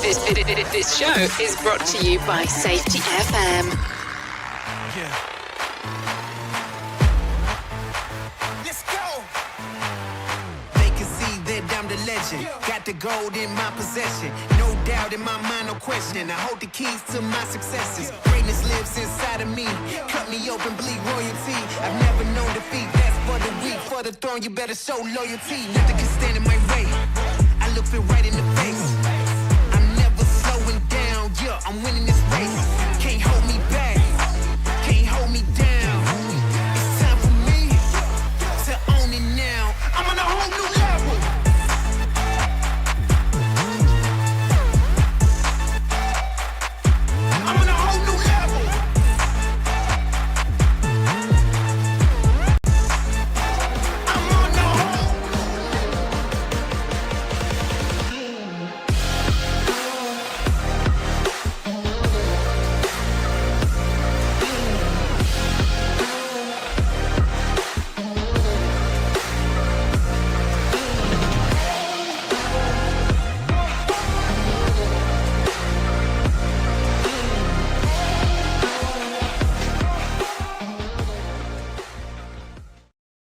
This show is brought to you by Safety FM. Yeah. Let's go. They can see that I'm the legend. Got the gold in my possession. No doubt in my mind, no question. I hold the keys to my successes. Greatness lives inside of me. Cut me open, bleed royalty. I've never known defeat. That's for the weak. For the throne, you better show loyalty. Nothing can stand in my way. I look it right in the face. Yeah, I'm winning this race. Can't hold me back. Can't hold me down. It's time for me to own it now. I'm on a whole new level. I'm on a whole new level. I'm on a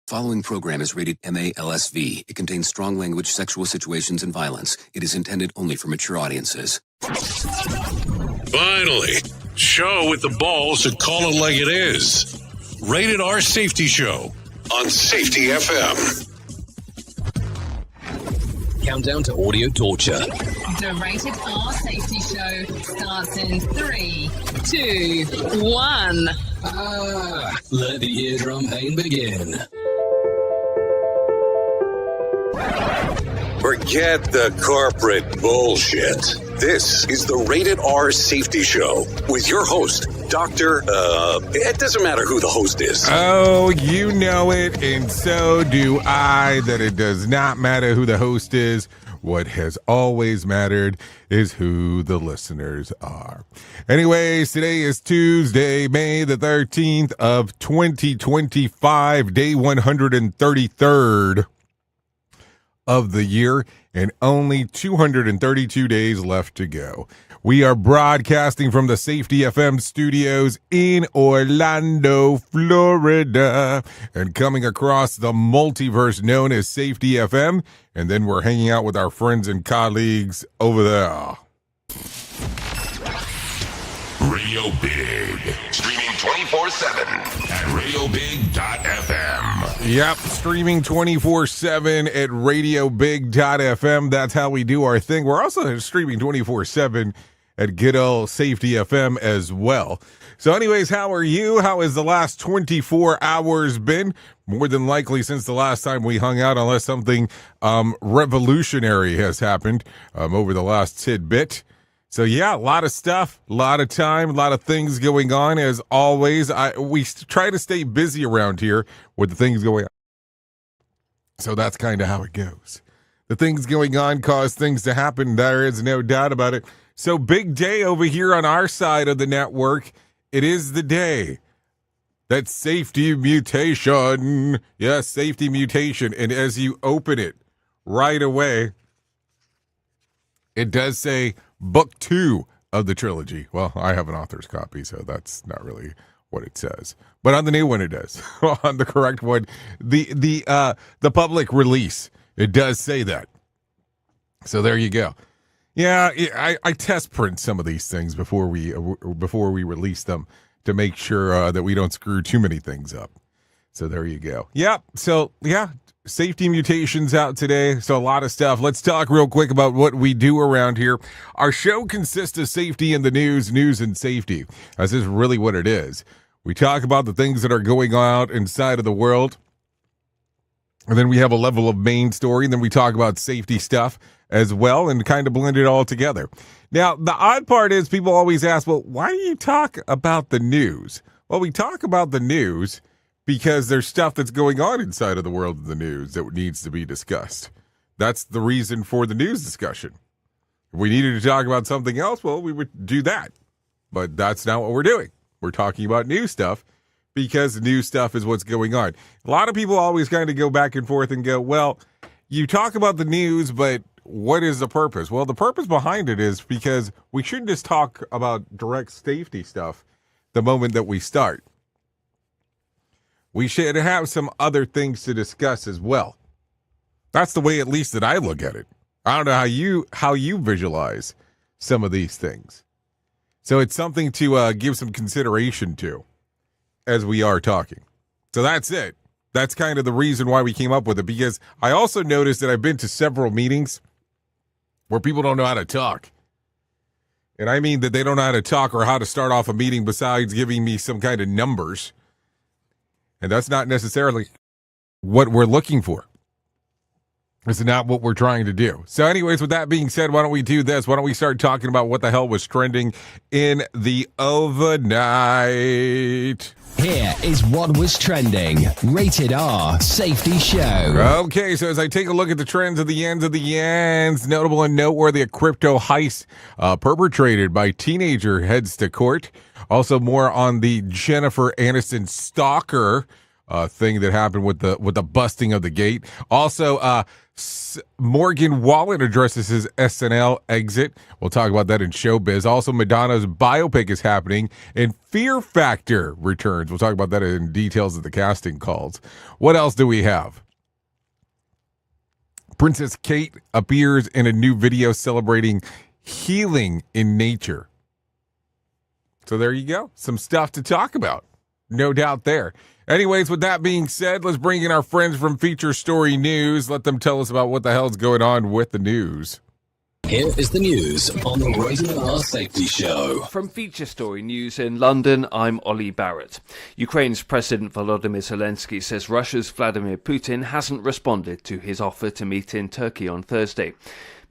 Following program is rated MALSV. It contains strong language, sexual situations, and violence. It is intended only for mature audiences. Finally, show with the balls to call it like it is. Rated R Safety Show on Safety FM. Countdown to audio torture. The Rated R Safety Show starts in 3, 2, 1. Let the eardrum pain begin. Forget the corporate bullshit. This is the Rated R Safety Show with your host, Dr. It doesn't matter who the host is. Oh, you know it, and so do I, that it does not matter who the host is. What has always mattered is who the listeners are. Anyways, today is Tuesday, May the 13th of 2025, day 133rd of the year, and only 232 days left to go. We are broadcasting from the Safety FM studios in Orlando, Florida, and coming across the multiverse known as Safety FM, and then we're hanging out with our friends and colleagues over there. Radio Big, streaming 24/7 at radiobig.fm. Yep, streaming 24/7 at radiobig.fm. That's how we do our thing. We're also streaming 24/7 at good old Safety FM as well. So anyways, how are you? How has the last 24 hours been? More than likely since the last time we hung out, unless something revolutionary has happened over the last tidbit. So yeah, a lot of stuff, a lot of time, a lot of things going on. As always, we try to stay busy around here with the things going on. So that's kind of how it goes. The things going on cause things to happen. There is no doubt about it. So big day over here on our side of the network. It is the day that safety mutation. Yes, safety mutation. And as you open it right away, it does say Book 2 of the trilogy. Well, I have an author's copy, so that's not really what it says. But on the new one, it does. On the correct one, the public release, it does say that. So there you go. Yeah, I test print some of these things before we release them to make sure that we don't screw too many things up. So there you go. Yeah. So yeah. Safety mutations out today, so a lot of stuff. Let's talk real quick about what we do around here. Our show consists of safety in the news and safety. This is really what it is. We talk about the things that are going on inside of the world, and then we have a level of main story, and then we talk about safety stuff as well, and kind of blend it all together. Now, the odd part is people always ask, well, why do you talk about the news? Well, we talk about the news because there's stuff that's going on inside of the world of the news that needs to be discussed. That's the reason for the news discussion. If we needed to talk about something else, well, we would do that. But that's not what we're doing. We're talking about new stuff because new stuff is what's going on. A lot of people always kind of go back and forth and go, well, you talk about the news, but what is the purpose? Well, the purpose behind it is because we shouldn't just talk about direct safety stuff the moment that we start. We should have some other things to discuss as well. That's the way, at least, that I look at it. I don't know how you visualize some of these things. So it's something to give some consideration to as we are talking. So that's it. That's kind of the reason why we came up with it, because I also noticed that I've been to several meetings where people don't know how to talk. And I mean that they don't know how to talk or how to start off a meeting besides giving me some kind of numbers. And that's not necessarily what we're looking for. It's not what we're trying to do. So anyways, with that being said, why don't we do this? Why don't we start talking about what the hell was trending in the overnight? Here is what was trending. Rated R Safety Show. Okay, so as I take a look at the trends of the ends, notable and noteworthy, a crypto heist perpetrated by teenager heads to court. Also more on the Jennifer Aniston stalker thing that happened with the busting of the gate. Also, Morgan Wallen addresses his SNL exit. We'll talk about that in showbiz. Also, Madonna's biopic is happening, and Fear Factor returns. We'll talk about that in details of the casting calls. What else do we have? Princess Kate appears in a new video celebrating healing in nature. So there you go. Some stuff to talk about. No doubt there. Anyways, with that being said, let's bring in our friends from Feature Story News. Let them tell us about what the hell's going on with the news. Here is the news on the Rated R Safety Show. From Feature Story News in London, I'm Ollie Barrett. Ukraine's President Volodymyr Zelensky says Russia's Vladimir Putin hasn't responded to his offer to meet in Turkey on Thursday.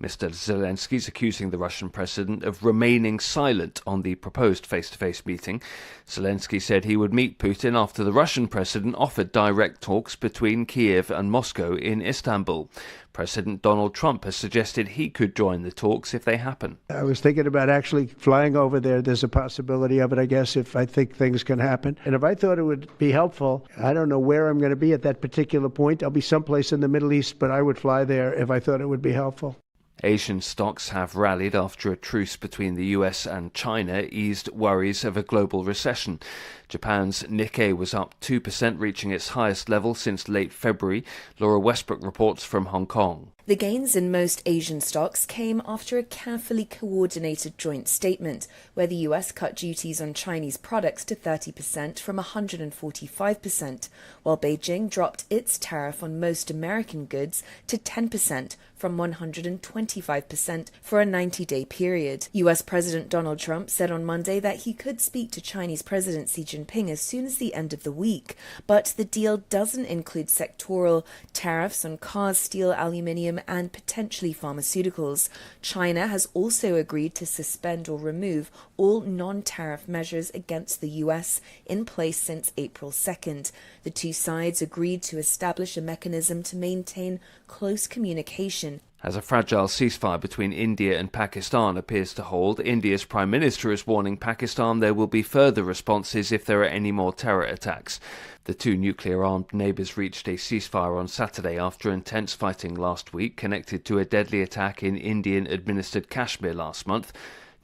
Mr. Zelensky is accusing the Russian president of remaining silent on the proposed face-to-face meeting. Zelensky said he would meet Putin after the Russian president offered direct talks between Kiev and Moscow in Istanbul. President Donald Trump has suggested he could join the talks if they happen. I was thinking about actually flying over there. There's a possibility of it, I guess, if I think things can happen. And if I thought it would be helpful, I don't know where I'm going to be at that particular point. I'll be someplace in the Middle East, but I would fly there if I thought it would be helpful. Asian stocks have rallied after a truce between the US and China eased worries of a global recession. Japan's Nikkei was up 2%, reaching its highest level since late February. Laura Westbrook reports from Hong Kong. The gains in most Asian stocks came after a carefully coordinated joint statement, where the US cut duties on Chinese products to 30% from 145%, while Beijing dropped its tariff on most American goods to 10% from 125% for a 90-day period. US President Donald Trump said on Monday that he could speak to Chinese President Xi Jinping as soon as the end of the week, but the deal doesn't include sectoral tariffs on cars, steel, aluminium, and potentially pharmaceuticals. China has also agreed to suspend or remove all non-tariff measures against the US in place since April 2nd. The two sides agreed to establish a mechanism to maintain close communication. As a fragile ceasefire between India and Pakistan appears to hold, India's Prime Minister is warning Pakistan there will be further responses if there are any more terror attacks. The two nuclear-armed neighbours reached a ceasefire on Saturday after intense fighting last week connected to a deadly attack in Indian-administered Kashmir last month.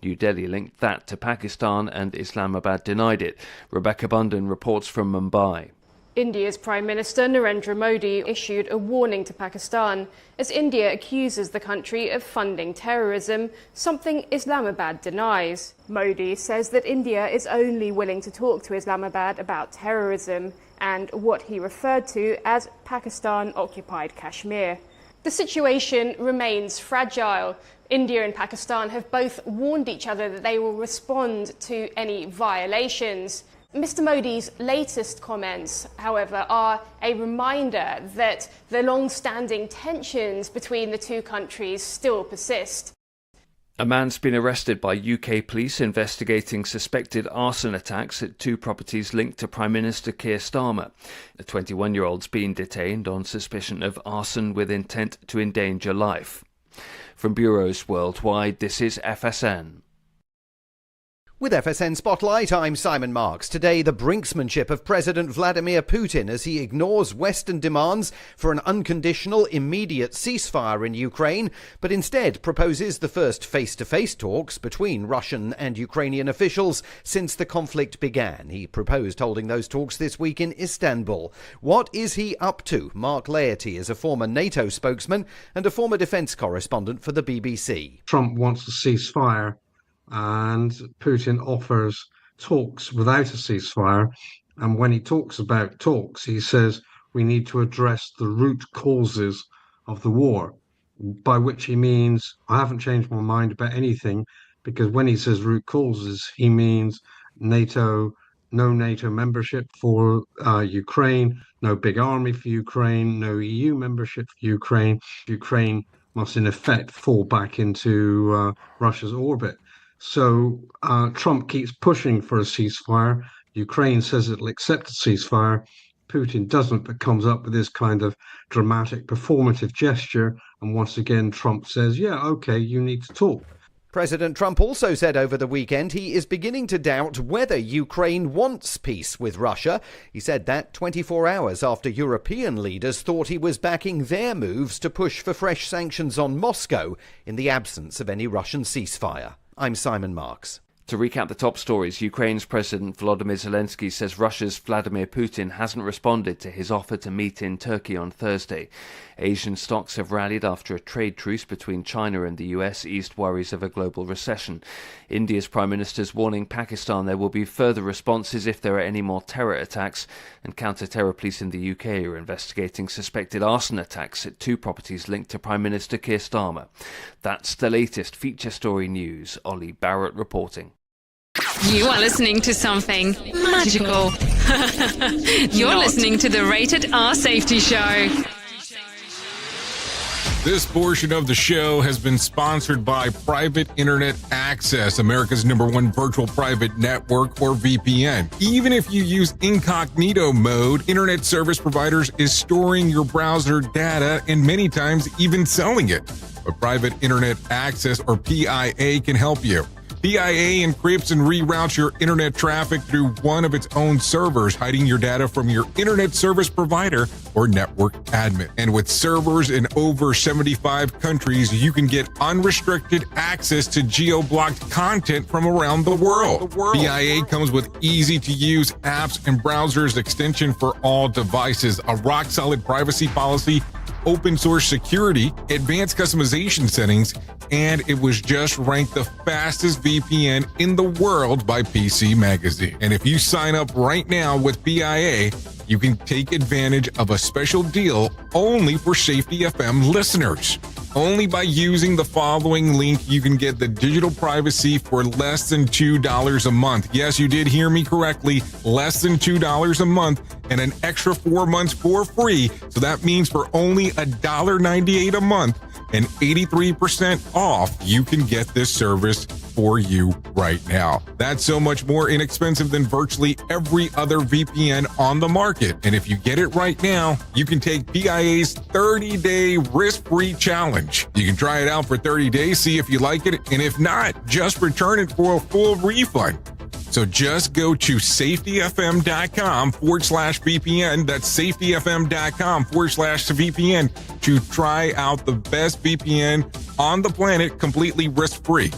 New Delhi linked that to Pakistan and Islamabad denied it. Rebecca Bundan reports from Mumbai. India's Prime Minister Narendra Modi issued a warning to Pakistan as India accuses the country of funding terrorism, something Islamabad denies. Modi says that India is only willing to talk to Islamabad about terrorism and what he referred to as Pakistan-occupied Kashmir. The situation remains fragile. India and Pakistan have both warned each other that they will respond to any violations. Mr. Modi's latest comments, however, are a reminder that the long-standing tensions between the two countries still persist. A man's been arrested by UK police investigating suspected arson attacks at two properties linked to Prime Minister Keir Starmer. The 21-year-old's been detained on suspicion of arson with intent to endanger life. From bureaus worldwide, this is FSN. With FSN Spotlight, I'm Simon Marks. Today, the brinksmanship of President Vladimir Putin as he ignores Western demands for an unconditional, immediate ceasefire in Ukraine, but instead proposes the first face-to-face talks between Russian and Ukrainian officials since the conflict began. He proposed holding those talks this week in Istanbul. What is he up to? Mark Laity is a former NATO spokesman and a former defence correspondent for the BBC. Trump wants a ceasefire, and Putin offers talks without a ceasefire. And when he talks about talks, he says we need to address the root causes of the war, by which he means I haven't changed my mind about anything, because when he says root causes, he means NATO, no NATO membership for Ukraine, no big army for Ukraine, no EU membership for Ukraine. Ukraine must in effect fall back into Russia's orbit. So Trump keeps pushing for a ceasefire. Ukraine says it'll accept a ceasefire. Putin doesn't, but comes up with this kind of dramatic performative gesture. And once again, Trump says, yeah, okay, you need to talk. President Trump also said over the weekend he is beginning to doubt whether Ukraine wants peace with Russia. He said that 24 hours after European leaders thought he was backing their moves to push for fresh sanctions on Moscow in the absence of any Russian ceasefire. I'm Simon Marks. To recap the top stories, Ukraine's President Volodymyr Zelensky says Russia's Vladimir Putin hasn't responded to his offer to meet in Turkey on Thursday. Asian stocks have rallied after a trade truce between China and the US eased worries of a global recession. India's Prime Minister's warning Pakistan there will be further responses if there are any more terror attacks, and counter-terror police in the UK are investigating suspected arson attacks at 2 properties linked to Prime Minister Keir Starmer. That's the latest feature story news. Ollie Barrett reporting. You are listening to something magical. You're listening to the Rated R Safety Show. This portion of the show has been sponsored by Private Internet Access, America's #1 virtual private network, or VPN. Even if you use incognito mode, internet service providers is storing your browser data and many times even selling it. But Private Internet Access, or PIA, can help you. PIA encrypts and reroutes your internet traffic through one of its own servers, hiding your data from your internet service provider or network admin. And with servers in over 75 countries, you can get unrestricted access to geo-blocked content from around the world. PIA comes with easy-to-use apps and browsers extension for all devices, a rock-solid privacy policy, open source security, advanced customization settings, and it was just ranked the fastest VPN in the world by PC Magazine. And if you sign up right now with PIA, you can take advantage of a special deal only for Safety FM listeners. Only by using the following link, you can get the digital privacy for less than $2 a month. Yes, you did hear me correctly, less than $2 a month, and an extra 4 months for free. So that means for only $1.98 a month and 83% off, you can get this service for you right now. That's so much more inexpensive than virtually every other VPN on the market. And if you get it right now, you can take PIA's 30-day risk-free challenge. You can try it out for 30 days, see if you like it, and if not, just return it for a full refund. So just go to safetyfm.com/VPN. That's safetyfm.com/VPN to try out the best VPN on the planet completely risk-free.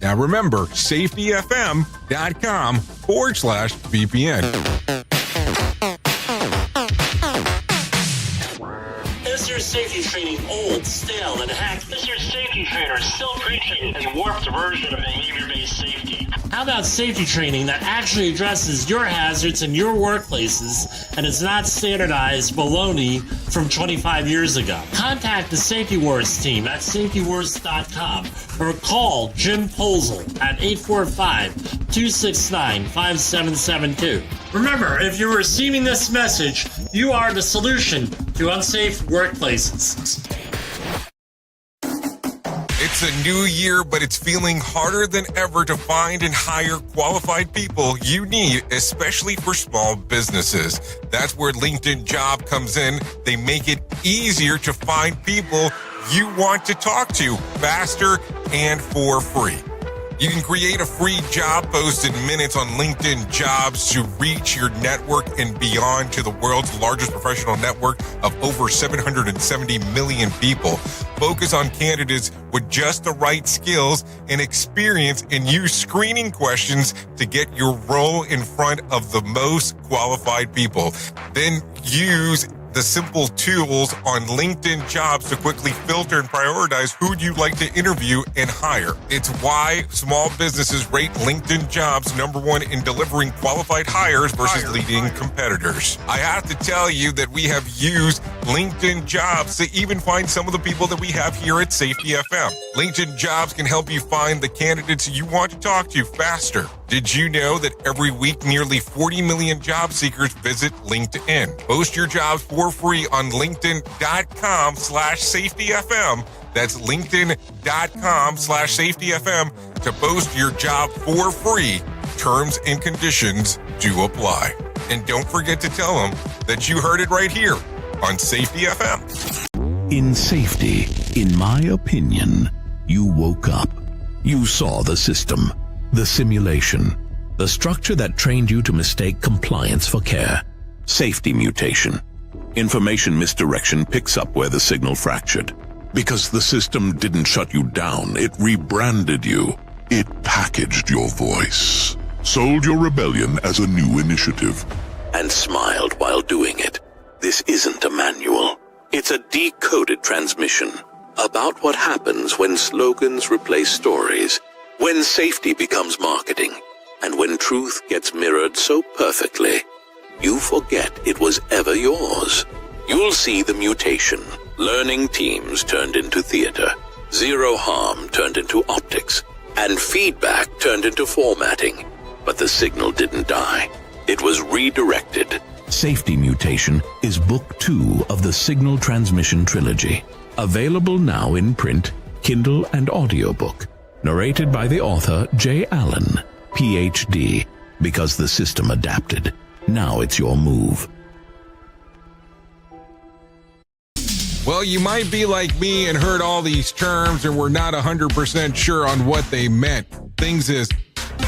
Now remember, safetyfm.com/VPN. Is your safety training old, stale, and hacked? Is your safety trainer still preaching a warped version of behavior-based safety? How about safety training that actually addresses your hazards in your workplaces and is not standardized baloney from 25 years ago? Contact the Safety Wars team at safetywars.com or call Jim Posel at 845-269-5772. Remember, if you're receiving this message, you are the solution to unsafe workplaces. It's a new year, but it's feeling harder than ever to find and hire qualified people you need, especially for small businesses. That's where LinkedIn Job comes in. They make it easier to find people you want to talk to faster and for free. You can create a free job post in minutes on LinkedIn Jobs to reach your network and beyond to the world's largest professional network of over 770 million people. Focus on candidates with just the right skills and experience and use screening questions to get your role in front of the most qualified people. Then use the simple tools on LinkedIn Jobs to quickly filter and prioritize who you'd like to interview and hire. It's why small businesses rate LinkedIn Jobs #1 in delivering qualified hires versus leading competitors. I have to tell you that we have used LinkedIn Jobs to even find some of the people that we have here at Safety FM. LinkedIn Jobs can help you find the candidates you want to talk to faster. Did you know that every week nearly 40 million job seekers visit LinkedIn? Post your jobs for free on linkedin.com/safetyfm. That's linkedin.com/safetyfm to post your job for free. Terms and conditions do apply. And don't forget to tell them that you heard it right here on Safety FM. In safety, in my opinion, you woke up. You saw the system, the simulation, the structure that trained you to mistake compliance for care. Safety mutation. Information misdirection picks up where the signal fractured. Because the system didn't shut you down, it rebranded you. It packaged your voice, sold your rebellion as a new initiative, and smiled while doing it. This isn't a manual. It's a decoded transmission about what happens when slogans replace stories, when safety becomes marketing, and when truth gets mirrored so perfectly, you forget it was ever yours. You'll see the mutation. Learning teams turned into theater, zero harm turned into optics, and feedback turned into formatting. But the signal didn't die. It was redirected. Safety Mutation is Book 2 of the Signal Transmission Trilogy. Available now in print, Kindle, and audiobook. Narrated by the author J. Allen, Ph.D. Because the system adapted. Now it's your move. Well, you might be like me and heard all these terms and we're not 100% sure on what they meant. Things is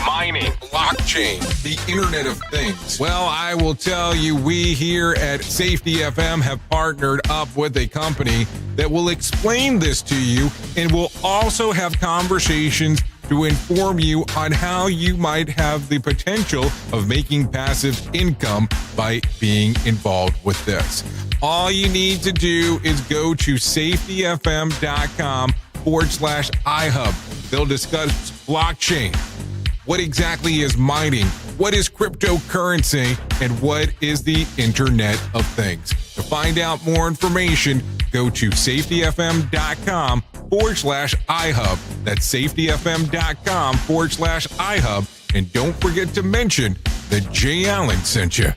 mining, blockchain, the Internet of Things. Well, I will tell you, we here at Safety FM have partnered up with a company that will explain this to you and will also have conversations to inform you on how you might have the potential of making passive income by being involved with this. All you need to do is go to safetyfm.com/iHub. They'll discuss blockchain. What exactly is mining? What is cryptocurrency? And what is the Internet of Things? To find out more information, go to safetyfm.com/iHub. That's safetyfm.com/iHub. And don't forget to mention that Jay Allen sent you.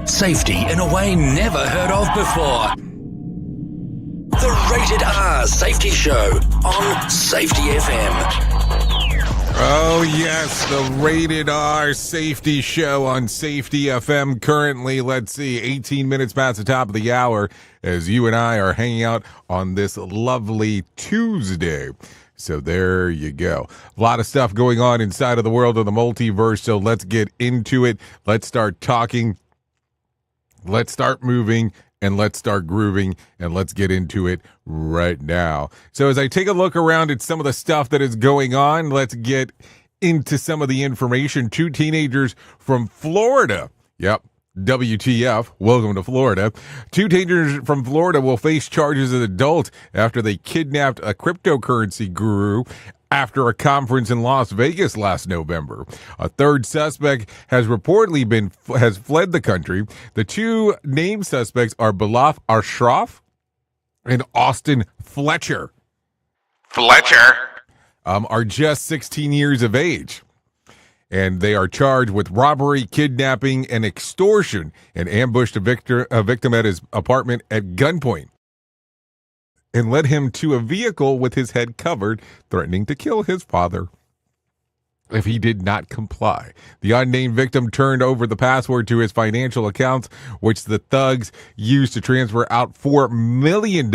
Safety in a way never heard of before. The Rated R Safety Show on Safety FM. Oh, yes, the Rated R Safety Show on Safety FM. Currently, let's see, 18 minutes past the top of the hour as you and I are hanging out on this lovely Tuesday. So there you go. A lot of stuff going on inside of the world of the multiverse, so let's get into it. Let's start talking. Let's start moving. And let's start grooving, and let's get into it right now. So as I take a look around at some of the stuff that is going on, let's get into some of the information. 2 teenagers from Florida. Yep. WTF. Welcome to Florida. 2 teenagers from Florida will face charges as adults after they kidnapped a cryptocurrency guru after a conference in Las Vegas last November. A third suspect has reportedly has fled the country. The 2 named suspects are Bilal Ashraf and Austin Fletcher. Are just 16 years of age. And they are charged with robbery, kidnapping, and extortion, and ambushed a victim at his apartment at gunpoint and led him to a vehicle with his head covered, threatening to kill his father. if he did not comply. The unnamed victim turned over the password to his financial accounts, which the thugs used to transfer out $4 million in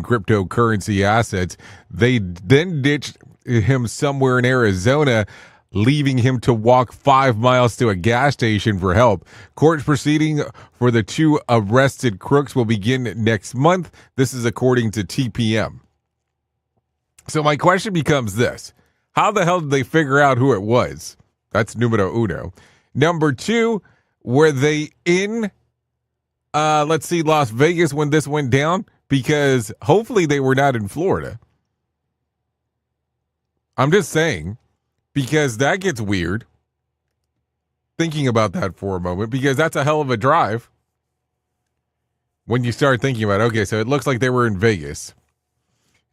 cryptocurrency assets. They then ditched him somewhere in Arizona, leaving him to walk 5 miles to a gas station for help. Court proceeding for the two arrested crooks will begin next month. This is according to TPM. So my question becomes this. How the hell did they figure out who it was? That's numero uno. Number two, were they in, Las Vegas when this went down? Because hopefully they were not in Florida. I'm just saying, because that gets weird. Thinking about that for a moment, because that's a hell of a drive. When you start thinking about it, okay, so it looks like they were in Vegas,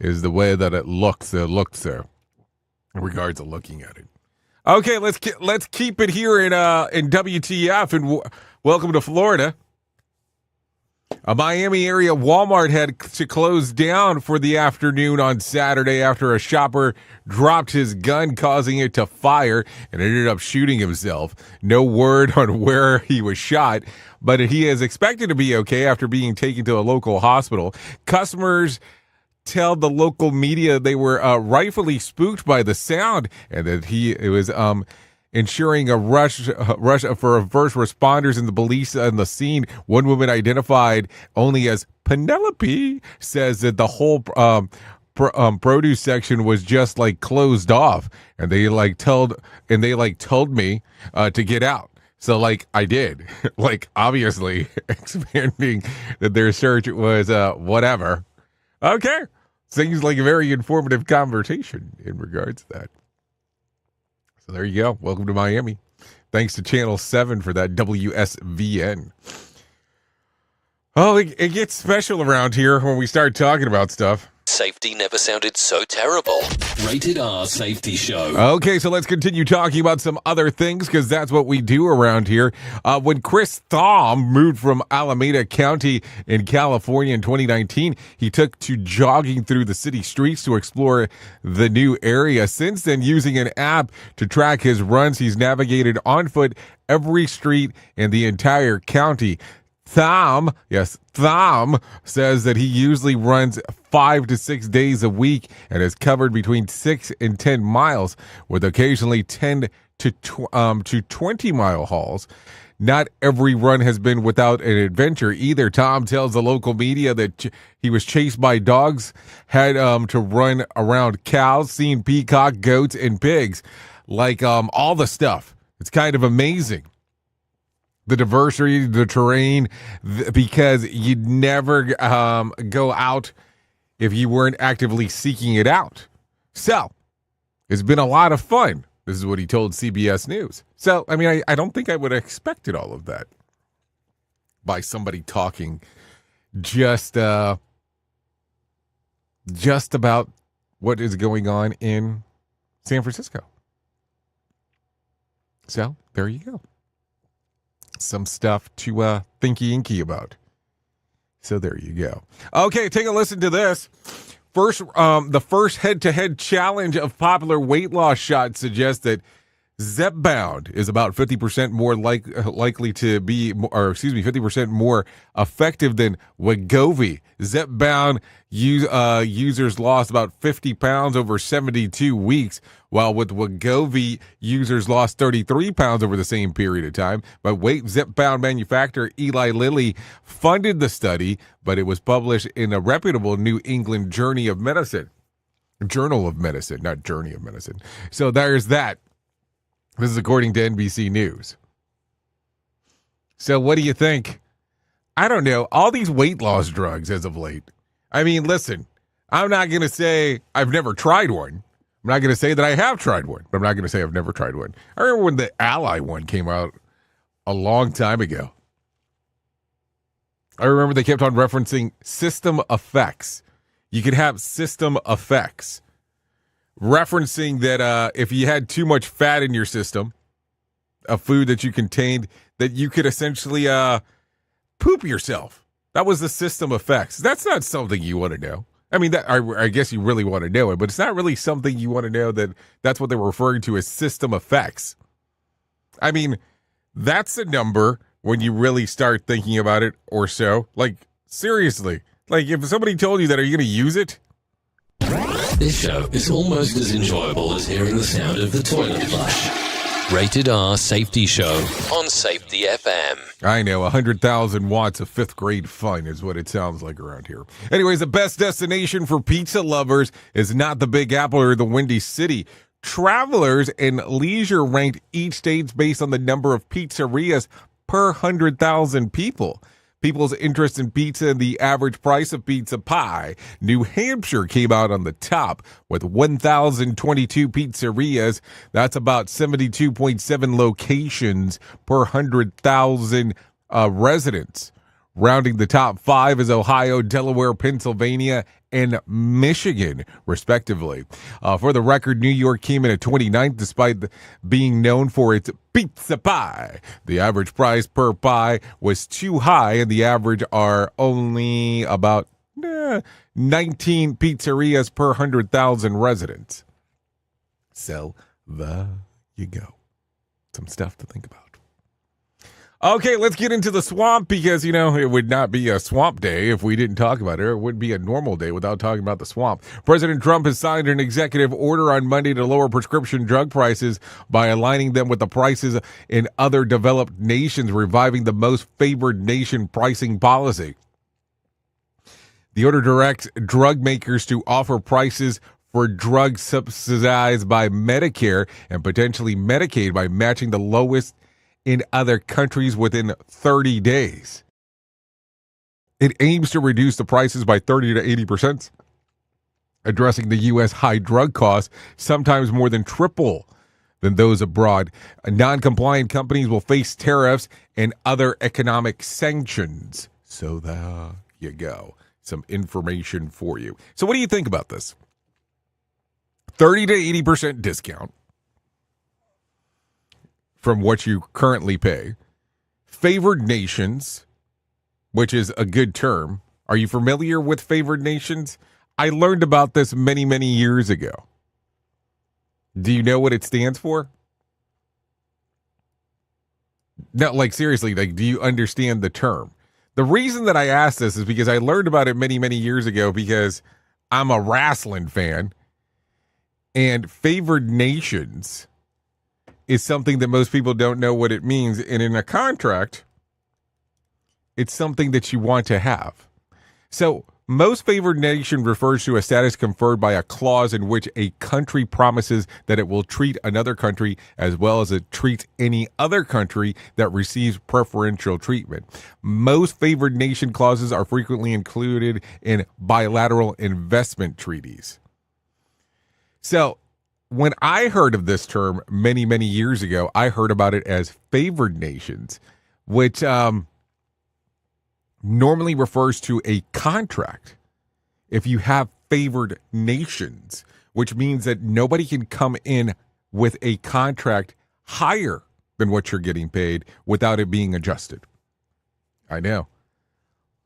is the way that it looks there. In regards to looking at it. Okay, let's keep it here in WTF and welcome to Florida. A Miami area Walmart had to close down for the afternoon on Saturday after a shopper dropped his gun, causing it to fire and ended up shooting himself. No word on where he was shot, but he is expected to be okay after being taken to a local hospital. Customers tell the local media they were rightfully spooked by the sound and that it was ensuring a rush for first responders and the police on the scene. One woman, identified only as Penelope, says that the whole produce section was just like closed off, and they told me to get out. So I did, obviously expanding that their search was whatever. Okay. Seems like a very informative conversation in regards to that. So there you go. Welcome to Miami. Thanks to Channel 7 for that WSVN. Oh, it gets special around here when we start talking about stuff. Safety never sounded so terrible. Rated R Safety Show. Okay, so let's continue talking about some other things because that's what we do around here. When Chris Thom moved from Alameda County in California in 2019, he took to jogging through the city streets to explore the new area. Since then, using an app to track his runs, he's navigated on foot every street in the entire county. Thom says that he usually runs 5 to 6 days a week and has covered between 6 and 10 miles, with occasionally 10 to 20 mile hauls. Not every run has been without an adventure either. Thom tells the local media that he was chased by dogs, had to run around cows, seen peacock, goats, and pigs, all the stuff. It's kind of amazing. The diversity, the terrain, because you'd never go out if you weren't actively seeking it out. So, it's been a lot of fun. This is what he told CBS News. So, I don't think I would have expected all of that by somebody talking just about what is going on in San Francisco. So, there you go. Some stuff to thinky-inky about. So there you go. Okay, take a listen to this. First, the first head-to-head challenge of popular weight loss shots suggests that Zepbound is about 50% more likely to be, 50% more effective than Wegovy. Zepbound users lost about 50 pounds over 72 weeks, while with Wegovy, users lost 33 pounds over the same period of time. But Zepbound manufacturer Eli Lilly funded the study, but it was published in a reputable New England Journal of Medicine, not Journey of Medicine. So there's that. This is according to NBC News. So what do you think? I don't know. All these weight loss drugs as of late. Listen, I'm not going to say I've never tried one. I'm not going to say that I have tried one, but I'm not going to say I've never tried one. I remember when the Ally one came out a long time ago. I remember they kept on referencing system effects. You could have system effects. Referencing that if you had too much fat in your system, a food that you contained, that you could essentially poop yourself. That was the system effects. That's not something you want to know. I mean, I guess you really want to know it, but it's not really something you want to know that's what they were referring to as system effects. I mean, that's a number when you really start thinking about it or so. Like, seriously. Like, if somebody told you that, are you going to use it? This show is almost as enjoyable as hearing the sound of the toilet flush. Rated R Safety Show on Safety FM. I know, 100,000 watts of fifth grade fun is what it sounds like around here. Anyways, the best destination for pizza lovers is not the Big Apple or the Windy City. Travelers and leisure ranked each state based on the number of pizzerias per 100,000 people. People's interest in pizza and the average price of pizza pie. New Hampshire came out on the top with 1,022 pizzerias. That's about 72.7 locations per 100,000 residents. Rounding the top 5 is Ohio, Delaware, Pennsylvania, and Michigan, respectively. For the record, New York came in at 29th despite being known for its pizza pie. The average price per pie was too high, and the average are only about 19 pizzerias per 100,000 residents. So, there you go. Some stuff to think about. Okay, let's get into the swamp because, you know, it would not be a swamp day if we didn't talk about it. It wouldn't be a normal day without talking about the swamp. President Trump has signed an executive order on Monday to lower prescription drug prices by aligning them with the prices in other developed nations, reviving the most favored nation pricing policy. The order directs drug makers to offer prices for drugs subsidized by Medicare and potentially Medicaid by matching the lowest in other countries within 30 days. It aims to reduce the prices by 30 to 80%, addressing the U.S. high drug costs, sometimes more than triple than those abroad. Non-compliant companies will face tariffs and other economic sanctions. So there you go. Some information for you. So what do you think about this? 30 to 80% discount from what you currently pay. Favored nations, which is a good term. Are you familiar with favored nations? I learned about this many, many years ago. Do you know what it stands for? No, like seriously, like, do you understand the term? The reason that I asked this is because I learned about it many, many years ago because I'm a wrestling fan, and favored nations is something that most people don't know what it means. And in a contract, it's something that you want to have. So most favored nation refers to a status conferred by a clause in which a country promises that it will treat another country as well as it treats any other country that receives preferential treatment. Most favored nation clauses are frequently included in bilateral investment treaties. So when I heard of this term many, many years ago, I heard about it as favored nations, which normally refers to a contract. If you have favored nations, which means that nobody can come in with a contract higher than what you're getting paid without it being adjusted. I know.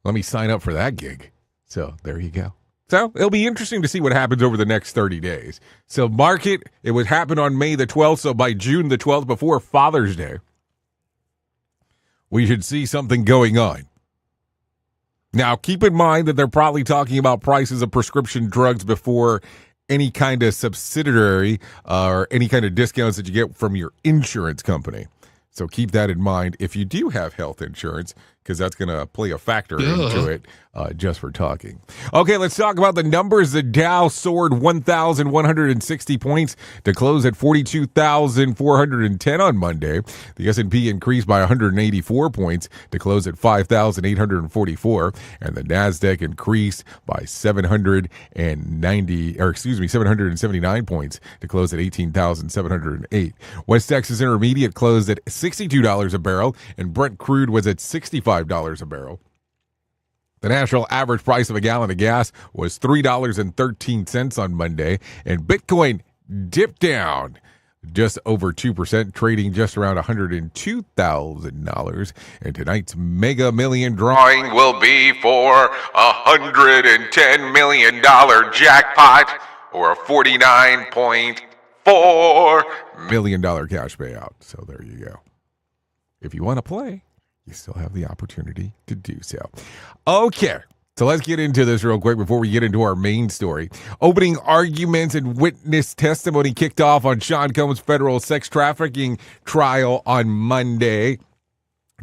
Let me sign up for that gig. So there you go. So it'll be interesting to see what happens over the next 30 days. So mark it. It would happen on May the 12th. So by June the 12th, before Father's Day, we should see something going on. Now, keep in mind that they're probably talking about prices of prescription drugs before any kind of subsidiary or any kind of discounts that you get from your insurance company. So keep that in mind if you do have health insurance, because that's going to play a factor into it just for talking. Okay, let's talk about the numbers. The Dow soared 1,160 points to close at 42,410 on Monday. The S&P increased by 184 points to close at 5,844, and the Nasdaq increased by 779 points to close at 18,708. West Texas Intermediate closed at $62 a barrel, and Brent crude was at $65 a barrel. The national average price of a gallon of gas was $3.13 on Monday, and Bitcoin dipped down just over 2%, trading just around $102,000. And tonight's Mega Million drawing will be for $110 million jackpot, or a $49.4 million cash payout. So there you go. If you want to play, you still have the opportunity to do so. Okay. So let's get into this real quick before we get into our main story. Opening arguments and witness testimony kicked off on Sean Combs' federal sex trafficking trial on Monday.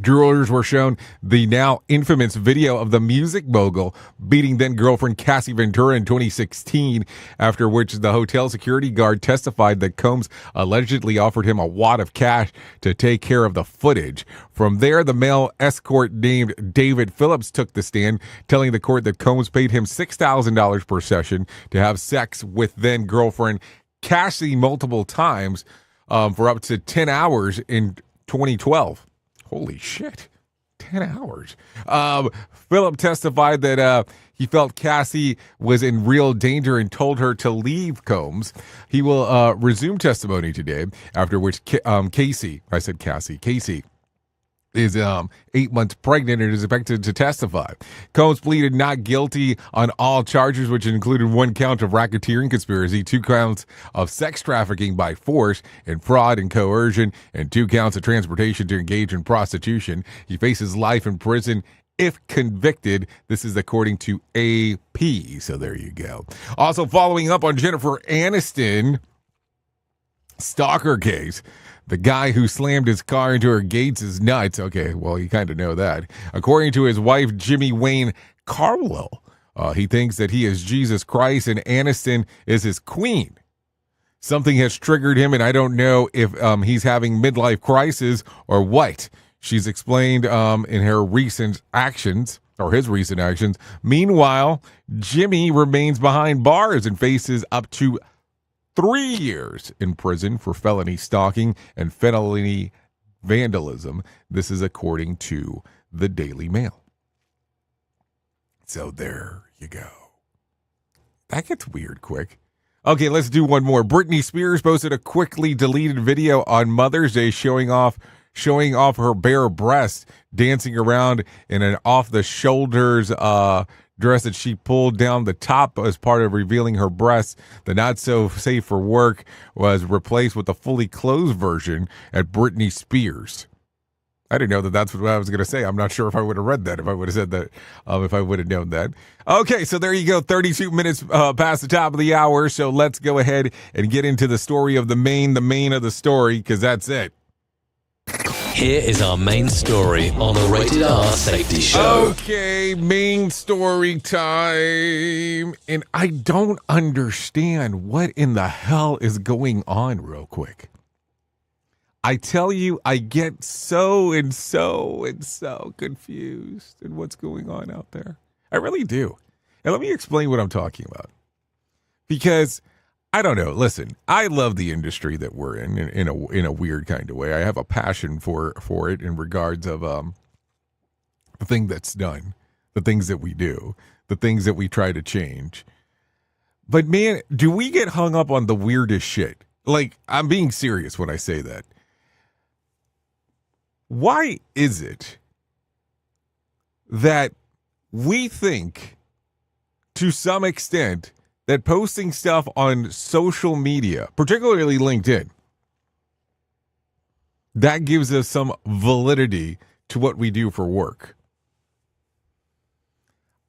Jurors were shown the now infamous video of the music mogul beating then-girlfriend Cassie Ventura in 2016, after which the hotel security guard testified that Combs allegedly offered him a wad of cash to take care of the footage. From there, the male escort named David Phillips took the stand, telling the court that Combs paid him $6,000 per session to have sex with then-girlfriend Cassie multiple times for up to 10 hours in 2012. Holy shit, 10 hours. Phillip testified that he felt Cassie was in real danger and told her to leave Combs. He will resume testimony today, after which Casey is 8 months pregnant and is expected to testify. Combs pleaded not guilty on all charges, which included 1 count of racketeering conspiracy, 2 counts of sex trafficking by force and fraud and coercion, and 2 counts of transportation to engage in prostitution. He faces life in prison if convicted. This is according to AP. So there you go. Also, following up on Jennifer Aniston stalker case, the guy who slammed his car into her gates is nuts. Okay, well, you kind of know that. According to his wife, Jimmy Wayne Carlo, he thinks that he is Jesus Christ and Aniston is his queen. Something has triggered him, and I don't know if he's having midlife crisis or what. She's explained in her recent actions, or his recent actions. Meanwhile, Jimmy remains behind bars and faces up to 3 years in prison for felony stalking and felony vandalism. This is according to the Daily Mail. So there you go. That gets weird quick. Okay, let's do one more. Britney Spears posted a quickly deleted video on Mother's Day showing off her bare breast, dancing around in an off-the-shoulders dress that she pulled down the top as part of revealing her breasts. The not so safe for work was replaced with a fully clothed version at Britney Spears. I didn't know that that's what I was going to say. I'm not sure if I would have read that, if I would have said that, if I would have known that. Okay, so there you go. 32 minutes past the top of the hour. So let's go ahead and get into the story of the main of the story, because that's it. Here is our main story on the Rated R Safety Show. Okay, main story time. And I don't understand what in the hell is going on real quick. I tell you, I get so confused in what's going on out there. I really do. And let me explain what I'm talking about. Because I don't know. Listen, I love the industry that we're in a weird kind of way. I have a passion for it in regards of the thing that's done, the things that we do, the things that we try to change. But man, do we get hung up on the weirdest shit? Like, I'm being serious when I say that. Why is it that we think, to some extent, that posting stuff on social media, particularly LinkedIn, that gives us some validity to what we do for work?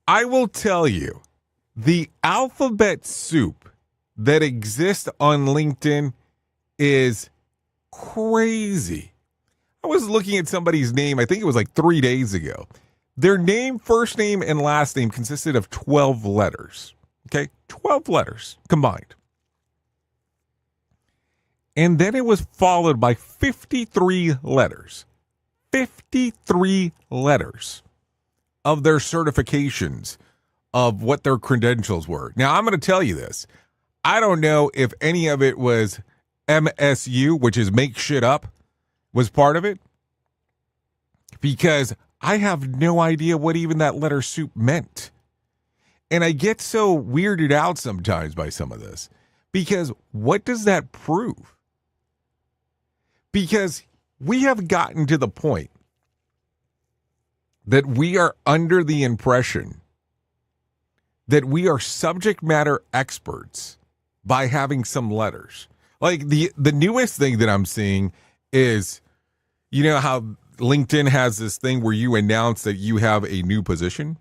I will tell you, the alphabet soup that exists on LinkedIn is crazy. I was looking at somebody's name, I think it was like 3 days ago. Their name, first name, and last name consisted of 12 letters. Okay, 12 letters combined. And then it was followed by 53 letters. 53 letters of their certifications of what their credentials were. Now, I'm going to tell you this. I don't know if any of it was MSU, which is make shit up, was part of it. Because I have no idea what even that letter soup meant. And I get so weirded out sometimes by some of this, because what does that prove? Because we have gotten to the point that we are under the impression that we are subject matter experts by having some letters. Like the newest thing that I'm seeing is, you know how LinkedIn has this thing where you announce that you have a new position?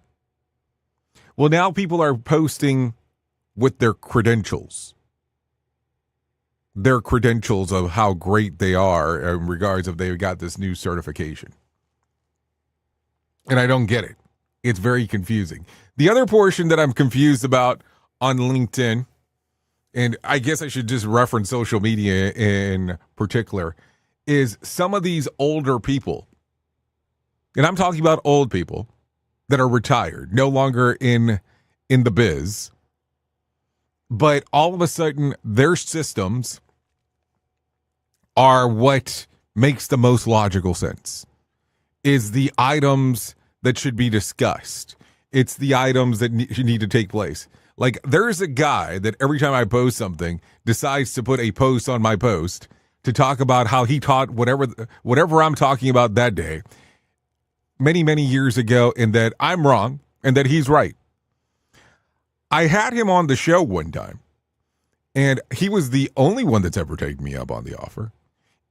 Well, now people are posting with their credentials. Their credentials of how great they are in regards of they've got this new certification. And I don't get it. It's very confusing. The other portion that I'm confused about on LinkedIn, and I guess I should just reference social media in particular, is some of these older people, and I'm talking about old people that are retired, no longer in the biz, but all of a sudden their systems are what makes the most logical sense, is the items that should be discussed. It's the items that need to take place. Like, there's a guy that every time I post something decides to put a post on my post to talk about how he taught whatever I'm talking about that day many, many years ago, and that I'm wrong and that he's right. I had him on the show one time, and he was the only one that's ever taken me up on the offer.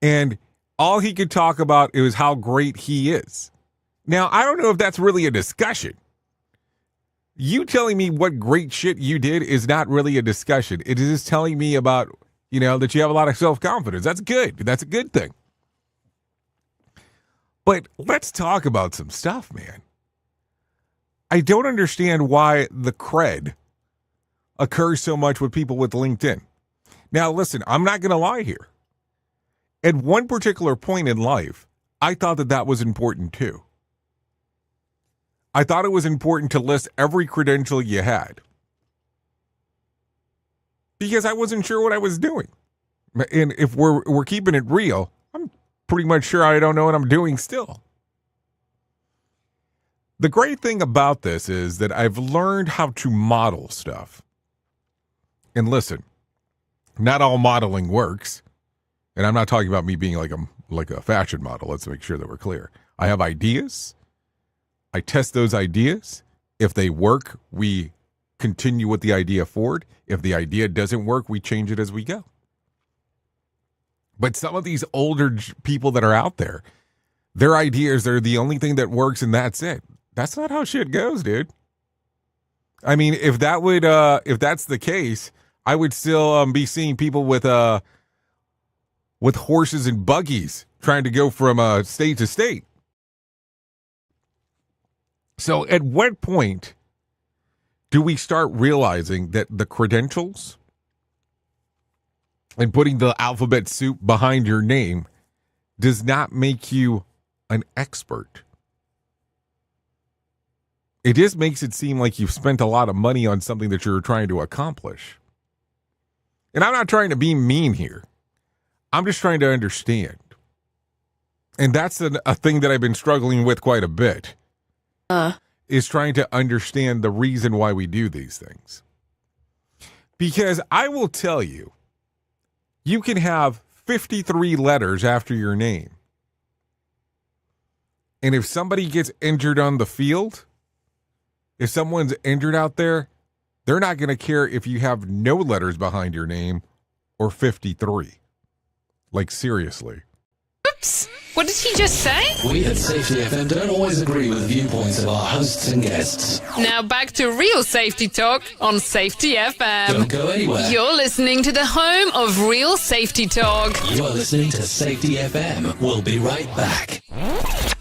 And all he could talk about is how great he is. Now, I don't know if that's really a discussion. You telling me what great shit you did is not really a discussion. It is just telling me about, you know, that you have a lot of self-confidence. That's good. That's a good thing. But let's talk about some stuff, man. I don't understand why the cred occurs so much with people with LinkedIn. Now, listen, I'm not going to lie here. At one particular point in life, I thought that was important too. I thought it was important to list every credential you had, because I wasn't sure what I was doing. And if we're keeping it real, I'm pretty much sure I don't know what I'm doing still. The great thing about this is that I've learned how to model stuff. And listen, not all modeling works. And I'm not talking about me being like a fashion model. Let's make sure that we're clear. I have ideas. I test those ideas. If they work, we continue with the idea forward. If the idea doesn't work, we change it as we go. But some of these older people that are out there, their ideas are the only thing that works, and that's it. That's not how shit goes, dude. I mean, if that's the case, I would still be seeing people with horses and buggies trying to go from state to state. So at what point do we start realizing that the credentials and putting the alphabet soup behind your name does not make you an expert? It just makes it seem like you've spent a lot of money on something that you're trying to accomplish. And I'm not trying to be mean here. I'm just trying to understand. And that's a thing that I've been struggling with quite a bit. Is trying to understand the reason why we do these things. Because I will tell you, you can have 53 letters after your name. And if somebody gets injured on the field, if someone's injured out there, they're not going to care if you have no letters behind your name or 53. Like, seriously. Oops. What did he just say? We at Safety FM don't always agree with the viewpoints of our hosts and guests. Now back to real safety talk on Safety FM. Don't go anywhere. You're listening to the home of real safety talk. You are listening to Safety FM. We'll be right back.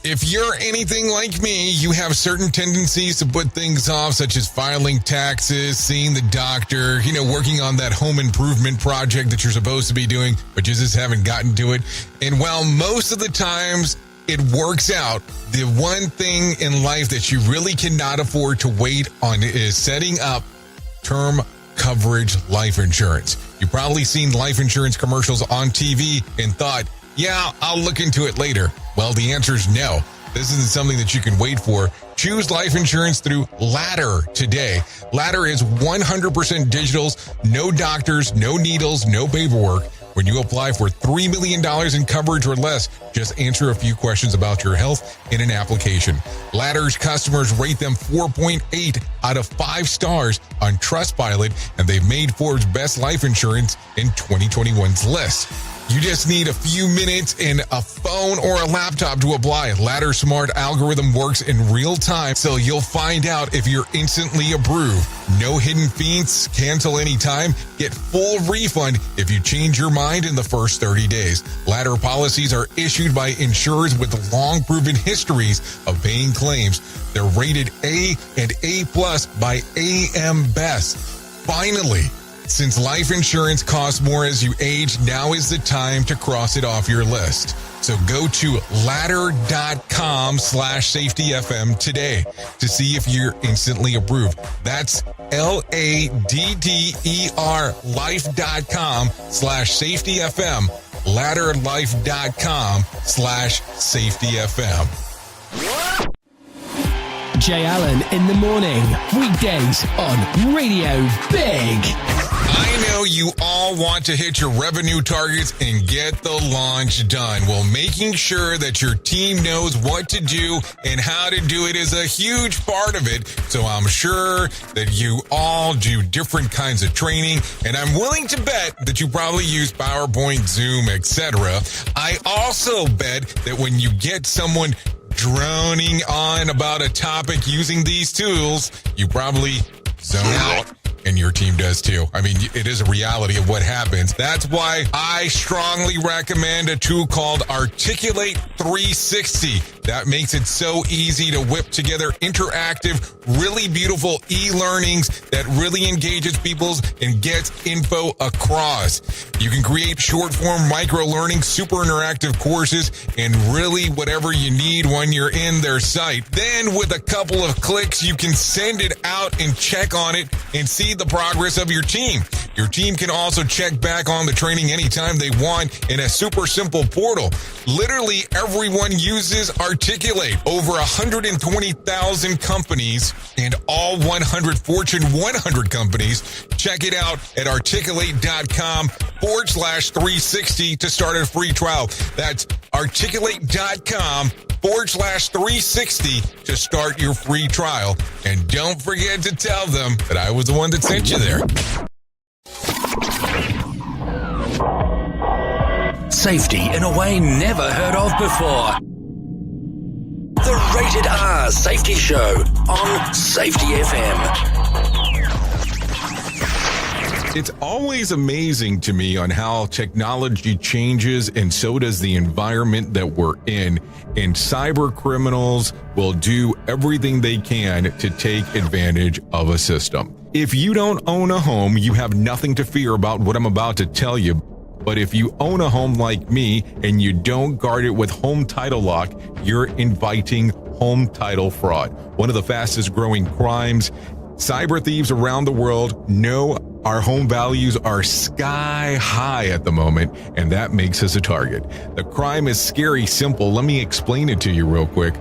If you're anything like me, you have certain tendencies to put things off, such as filing taxes, seeing the doctor, working on that home improvement project that you're supposed to be doing, but you just haven't gotten to it. And while most of the times it works out, the one thing in life that you really cannot afford to wait on is setting up term coverage life insurance. You've probably seen life insurance commercials on TV and thought, yeah, I'll look into it later. Well, the answer is no. This isn't something that you can wait for. Choose life insurance through Ladder today. Ladder is 100% digitals, no doctors, no needles, no paperwork. when you apply for $3 million in coverage or less. Just answer a few questions about your health in an application. Ladder's customers rate them 4.8 out of 5 stars on Trustpilot, and they've made Forbes' best life insurance in 2021's list. You just need a few minutes and a phone or a laptop to apply. Ladder's smart algorithm works in real time, so you'll find out if you're instantly approved. No hidden fees, cancel anytime, get full refund if you change your mind in the first 30 days. Ladder policies are issued by insurers with long proven histories of paying claims. They're rated A and A+ by AM Best. Finally, since life insurance costs more as you age, now is the time to cross it off your list. So go to ladder.com/safetyfm today to see if you're instantly approved. That's LADDER life.com/safetyfm. Ladderlife.com/safetyfm. Jay Allen in the morning, weekdays on Radio Big. I know you all want to hit your revenue targets and get the launch done. Well, making sure that your team knows what to do and how to do it is a huge part of it. So I'm sure that you all do different kinds of training, and I'm willing to bet that you probably use PowerPoint, Zoom, etc. I also bet that when you get someone droning on about a topic using these tools, you probably zone out. And your team does too. I mean, it is a reality of what happens. That's why I strongly recommend a tool called Articulate 360. That makes it so easy to whip together interactive, really beautiful e-learnings that really engages people and gets info across. You can create short-form micro-learning, super interactive courses, and really whatever you need when you're in their site. Then with a couple of clicks, you can send it out and check on it and see the progress of your team. Your team can also check back on the training anytime they want in a super simple portal. Literally everyone uses Articulate. Over 120,000 companies and all 100 Fortune 100 companies. Check it out at articulate.com/360 to start a free trial. That's articulate.com/360 to start your free trial. And don't forget to tell them that I was the one that sent you there. Safety in a way never heard of before. The Rated R Safety Show on Safety FM. It's always amazing to me on how technology changes, and so does the environment that we're in. And cyber criminals will do everything they can to take advantage of a system. If you don't own a home, you have nothing to fear about what I'm about to tell you. But if you own a home like me and you don't guard it with home title lock, you're inviting home title fraud. One of the fastest growing crimes. Cyber thieves around the world know our home values are sky high at the moment, and that makes us a target. The crime is scary simple. Let me explain it to you real quick.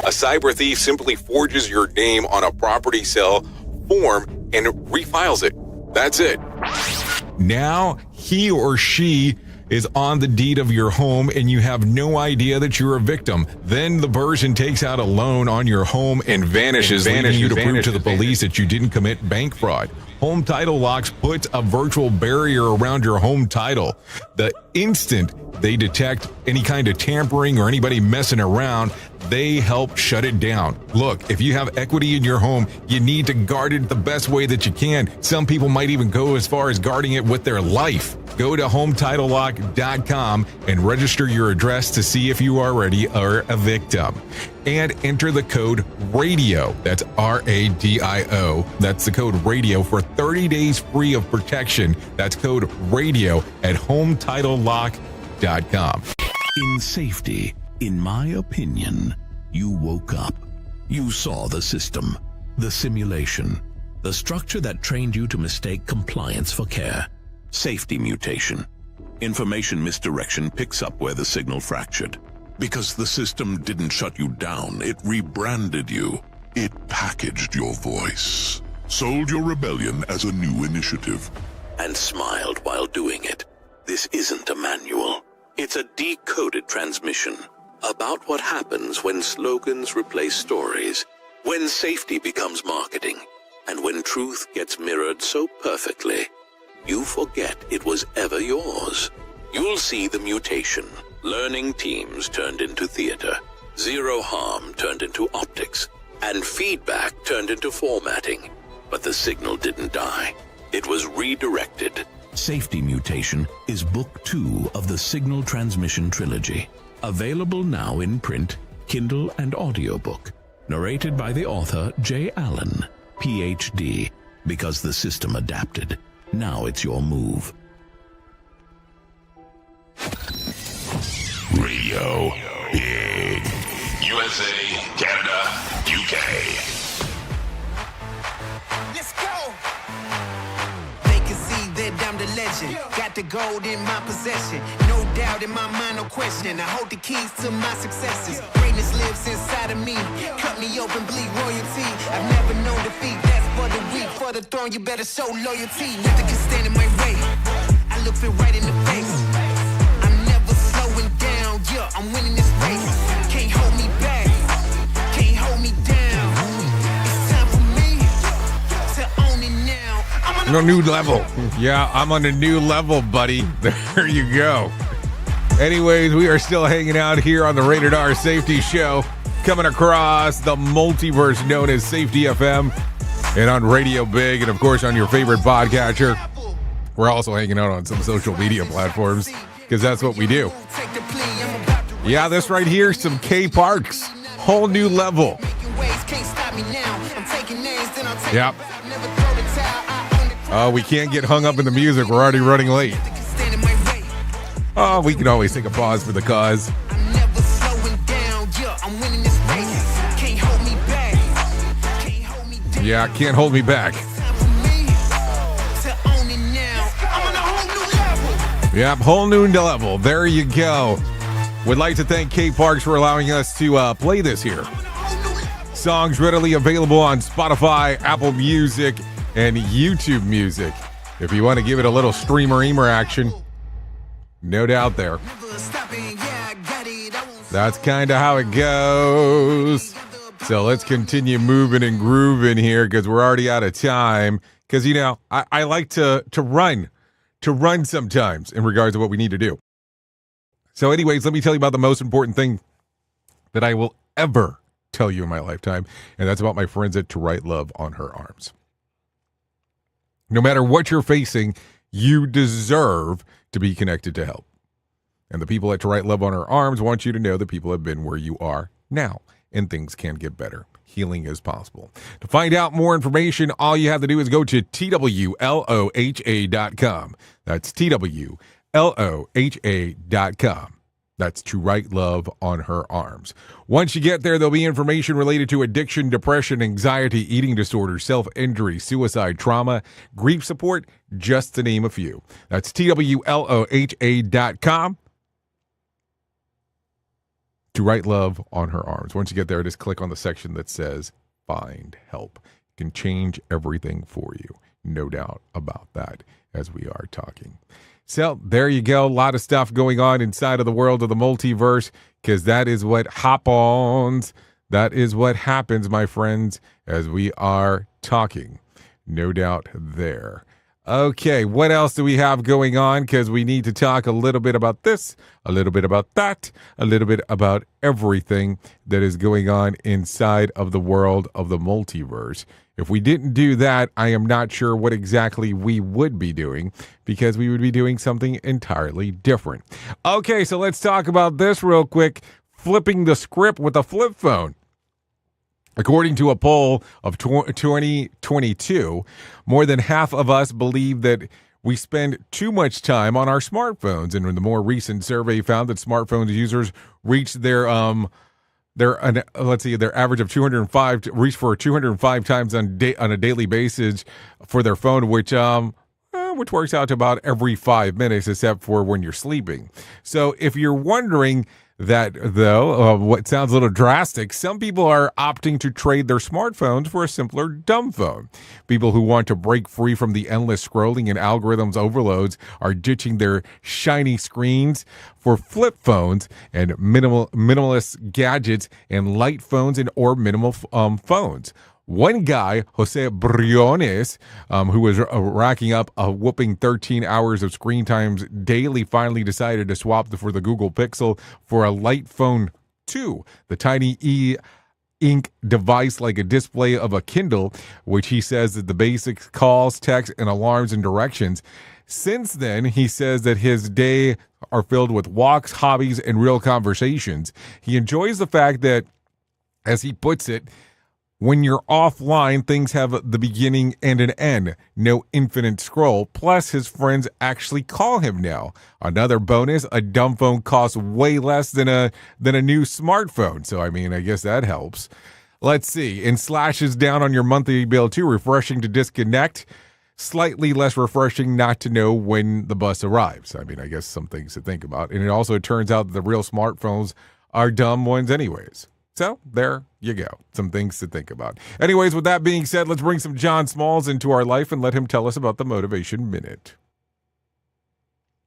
A cyber thief simply forges your name on a property sale form and refiles it. That's it. Now he or she is on the deed of your home and you have no idea that you're a victim. Then the person takes out a loan on your home and vanishes, leaving you to prove to the police that you didn't commit bank fraud. Home Title Locks puts a virtual barrier around your home title. The instant they detect any kind of tampering or anybody messing around, they help shut it down. Look, if you have equity in your home, you need to guard it the best way that you can. Some people might even go as far as guarding it with their life. Go to HometitleLock.com and register your address to see if you already are a victim. And enter the code RADIO. That's RADIO. That's the code RADIO for 30 days free of protection. That's code RADIO at HometitleLock.com. In safety, in my opinion, you woke up. You saw the system, the simulation, the structure that trained you to mistake compliance for care. Safety mutation. Information misdirection picks up where the signal fractured. Because the system didn't shut you down, it rebranded you. It packaged your voice, sold your rebellion as a new initiative, and smiled while doing it. This isn't a manual. It's a decoded transmission about what happens when slogans replace stories, when safety becomes marketing, and when truth gets mirrored so perfectly, you forget it was ever yours. You'll see the mutation. Learning teams turned into theater, zero harm turned into optics, and feedback turned into formatting. But the signal didn't die. It was redirected. Safety Mutation is Book 2 of the Signal Transmission Trilogy. Available now in print, Kindle, and audiobook. Narrated by the author J. Allen, Ph.D. Because the system adapted. Now it's your move. Radio Big. USA, Canada, UK. Let's go. They can see that I'm the legend. Got the gold in my possession. No doubt in my mind, no question. I hold the keys to my successes. Greatness lives inside of me. Cut me open, bleed royalty. I've never known defeat. That's for the weak. For the throne, you better show loyalty. Nothing can stand in my way. I look it right in the face. I'm never slowing down. Yeah, I'm winning this race. Can't hold me back. Can't hold me down. It's time for me to own it now. I'm No new level. Yeah, I'm on a new level, buddy. There you go. Anyways, we are still hanging out here on the Rated R Safety Show, coming across the multiverse known as Safety FM, and on Radio Big, and of course on your favorite podcatcher. We're also hanging out on some social media platforms, because that's what we do. Yeah, this right here, some K Parks, whole new level. Yep. We can't get hung up in the music. We're already running late. Oh, we can always take a pause for the cause. Yeah, can't hold me back. Yep, whole new level. There you go. Would like to thank K Parks for allowing us to play this here. Songs readily available on Spotify, Apple Music, and YouTube Music. If you want to give it a little streamer-eamer action, no doubt there. That's kind of how it goes. So let's continue moving and grooving here, because we're already out of time. Because, you know, I like to run sometimes in regards to what we need to do. So anyways, let me tell you about the most important thing that I will ever tell you in my lifetime, and that's about my friends at To Write Love on Her Arms. No matter what you're facing, you deserve to be connected to help. And the people at To Write Love on Her Arms want you to know that people have been where you are now, and things can get better. Healing is possible. To find out more information, all you have to do is go to TWLOHA.com. That's TWLOHA.com. That's To Write Love on Her Arms. Once you get there, there'll be information related to addiction, depression, anxiety, eating disorders, self-injury, suicide, trauma, grief support, just to name a few. That's TWLOHA.com. To Write Love on Her Arms. Once you get there, just click on the section that says Find Help. It can change everything for you. No doubt about that as we are talking. So there you go. A lot of stuff going on inside of the world of the multiverse, because that is what happens. That is what happens, my friends, as we are talking. No doubt there. Okay, what else do we have going on? Because we need to talk a little bit about this, a little bit about that, a little bit about everything that is going on inside of the world of the multiverse. If we didn't do that, I am not sure what exactly we would be doing, because we would be doing something entirely different. Okay, so let's talk about this real quick. Flipping the script with a flip phone. According to a poll of 2022, more than half of us believe that we spend too much time on our smartphones. And the more recent survey found that smartphone users reached their average of 205, reached for 205 times on a daily basis for their phone, which works out to about every 5 minutes, except for when you're sleeping. So if you're wondering, That, though, what sounds a little drastic, some people are opting to trade their smartphones for a simpler dumb phone. People who want to break free from the endless scrolling and algorithms overloads are ditching their shiny screens for flip phones and minimalist gadgets and light phones or minimal phones. One guy, Jose Briones, who was racking up a whooping 13 hours of screen times daily, finally decided to swap for the Google Pixel for a light phone 2, the tiny e-ink device like a display of a Kindle, which he says that the basic calls, text, and alarms and directions. Since then, he says that his day are filled with walks, hobbies, and real conversations. He enjoys the fact that, as he puts it, when you're offline, things have the beginning and an end. No infinite scroll. Plus, his friends actually call him now. Another bonus, a dumb phone costs way less than a new smartphone. So, I mean, I guess that helps. Let's see. And slashes down on your monthly bill, too. Refreshing to disconnect. Slightly less refreshing not to know when the bus arrives. I mean, I guess some things to think about. And it also turns out that the real smartphones are dumb ones anyways. So there you go. Some things to think about. Anyways, with that being said, let's bring some John Smalls into our life and let him tell us about the Motivation Minute.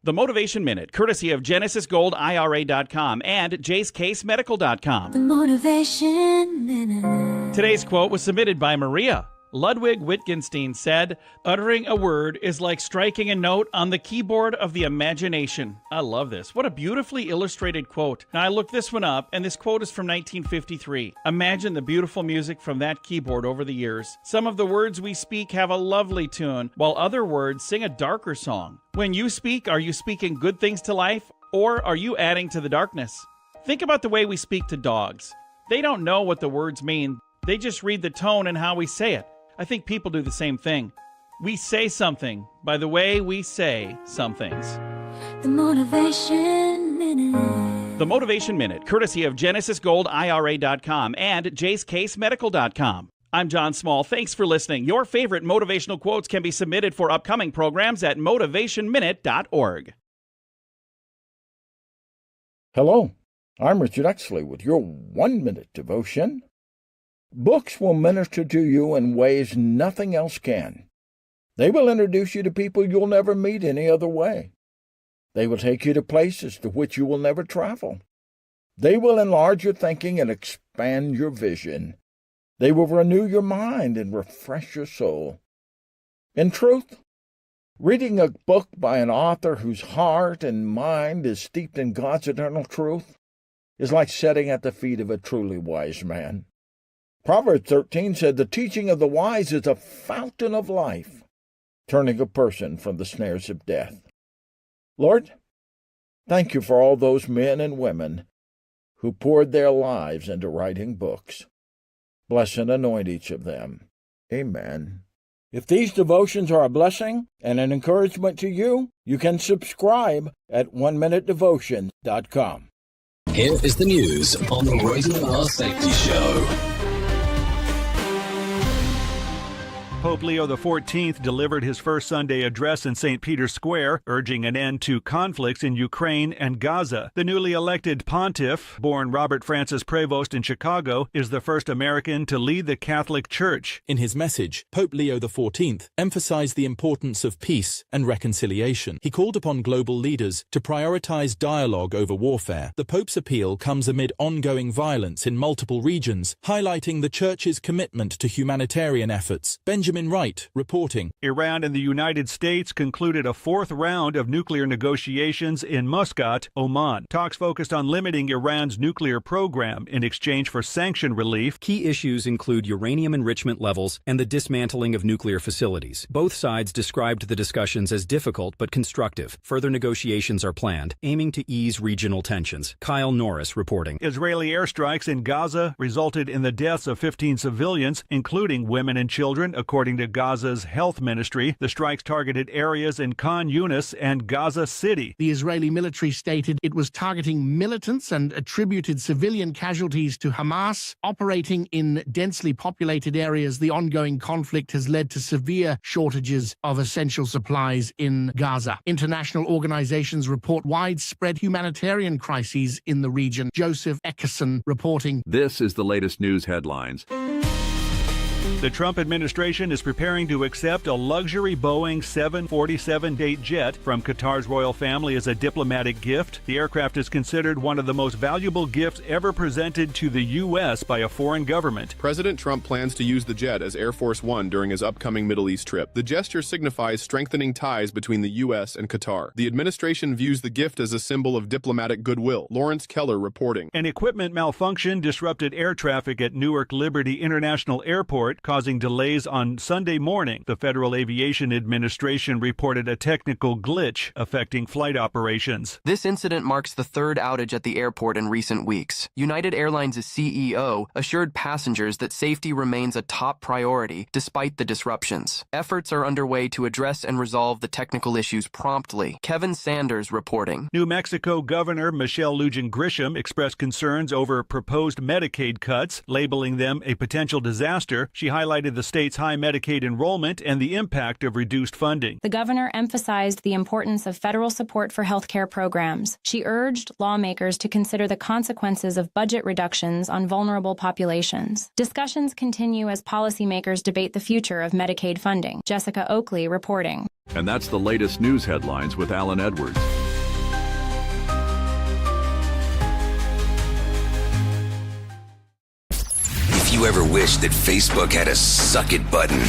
The Motivation Minute, courtesy of GenesisGoldIRA.com and JaceCaseMedical.com. The Motivation Minute. Today's quote was submitted by Maria. Ludwig Wittgenstein said, "Uttering a word is like striking a note on the keyboard of the imagination." I love this. What a beautifully illustrated quote. Now, I looked this one up, and this quote is from 1953. Imagine the beautiful music from that keyboard over the years. Some of the words we speak have a lovely tune, while other words sing a darker song. When you speak, are you speaking good things to life, or are you adding to the darkness? Think about the way we speak to dogs. They don't know what the words mean. They just read the tone and how we say it. I think people do the same thing. We say something by the way we say some things. The Motivation Minute. The Motivation Minute, courtesy of GenesisGoldIRA.com and JaceCaseMedical.com. I'm John Small. Thanks for listening. Your favorite motivational quotes can be submitted for upcoming programs at motivationminute.org. Hello, I'm Richard Exley with your 1-minute devotion. Books will minister to you in ways nothing else can. They will introduce you to people you'll never meet any other way. They will take you to places to which you will never travel. They will enlarge your thinking and expand your vision. They will renew your mind and refresh your soul. In truth, reading a book by an author whose heart and mind is steeped in God's eternal truth is like sitting at the feet of a truly wise man. Proverbs 13 said, "The teaching of the wise is a fountain of life, turning a person from the snares of death." Lord, thank you for all those men and women who poured their lives into writing books. Bless and anoint each of them. Amen. If these devotions are a blessing and an encouragement to you, you can subscribe at oneminutedevotion.com. Here is the news on the Rated R Safety Show. Pope Leo XIV delivered his first Sunday address in St. Peter's Square, urging an end to conflicts in Ukraine and Gaza. The newly elected pontiff, born Robert Francis Prevost in Chicago, is the first American to lead the Catholic Church. In his message, Pope Leo XIV emphasized the importance of peace and reconciliation. He called upon global leaders to prioritize dialogue over warfare. The Pope's appeal comes amid ongoing violence in multiple regions, highlighting the Church's commitment to humanitarian efforts. Benjamin Wright reporting. Iran and the United States concluded a fourth round of nuclear negotiations in Muscat, Oman. Talks focused on limiting Iran's nuclear program in exchange for sanction relief. Key issues include uranium enrichment levels and the dismantling of nuclear facilities. Both sides described the discussions as difficult but constructive. Further negotiations are planned, aiming to ease regional tensions. Kyle Norris reporting. Israeli airstrikes in Gaza resulted in the deaths of 15 civilians, including women and children, according according to Gaza's health ministry. The strikes targeted areas in Khan Yunis and Gaza City. The Israeli military stated it was targeting militants and attributed civilian casualties to Hamas. Operating in densely populated areas, the ongoing conflict has led to severe shortages of essential supplies in Gaza. International organizations report widespread humanitarian crises in the region. Joseph Eckerson reporting. This is the latest news headlines. The Trump administration is preparing to accept a luxury Boeing 747 jet from Qatar's royal family as a diplomatic gift. The aircraft is considered one of the most valuable gifts ever presented to the U.S. by a foreign government. President Trump plans to use the jet as Air Force One during his upcoming Middle East trip. The gesture signifies strengthening ties between the U.S. and Qatar. The administration views the gift as a symbol of diplomatic goodwill. Lawrence Keller reporting. An equipment malfunction disrupted air traffic at Newark Liberty International Airport, causing delays on Sunday morning. The Federal Aviation Administration reported a technical glitch affecting flight operations. This incident marks the third outage at the airport in recent weeks. United Airlines' CEO assured passengers that safety remains a top priority despite the disruptions. Efforts are underway to address and resolve the technical issues promptly. Kevin Sanders reporting. New Mexico Governor Michelle Lujan Grisham expressed concerns over proposed Medicaid cuts, labeling them a potential disaster. She highlighted the state's high Medicaid enrollment and the impact of reduced funding. The governor emphasized the importance of federal support for health care programs. She urged lawmakers to consider the consequences of budget reductions on vulnerable populations. Discussions continue as policymakers debate the future of Medicaid funding. Jessica Oakley reporting. And that's the latest news headlines with Alan Edwards. If you ever wished that Facebook had a suck it button,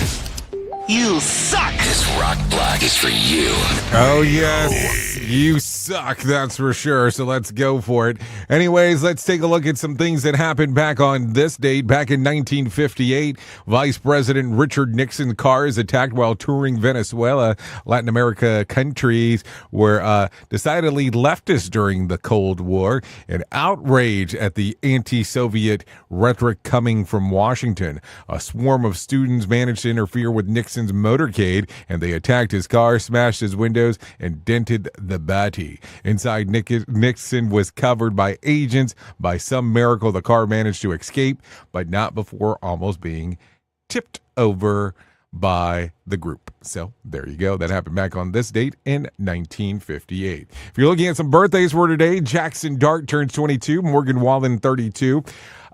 you suck! This rock block is for you. Oh, yes. You suck, that's for sure. So let's go for it. Anyways, let's take a look at some things that happened back on this date. Back in 1958, Vice President Richard Nixon's car is attacked while touring Venezuela. Latin America countries were decidedly leftist during the Cold War, and outrage at the anti-Soviet rhetoric coming from Washington. A swarm of students managed to interfere with Nixon's motorcade, and they attacked his car, smashed his windows, and dented the body. Inside, Nixon was covered by agents. By some miracle, the car managed to escape, but not before almost being tipped over by the group. So there you go. That happened back on this date in 1958. If you're looking at some birthdays for today, Jackson Dart turns 22, Morgan Wallen 32.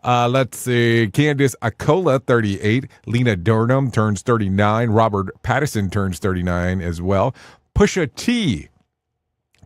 Let's see, Candace Acola, 38. Lena Dunham turns 39. Robert Pattinson turns 39 as well. Pusha T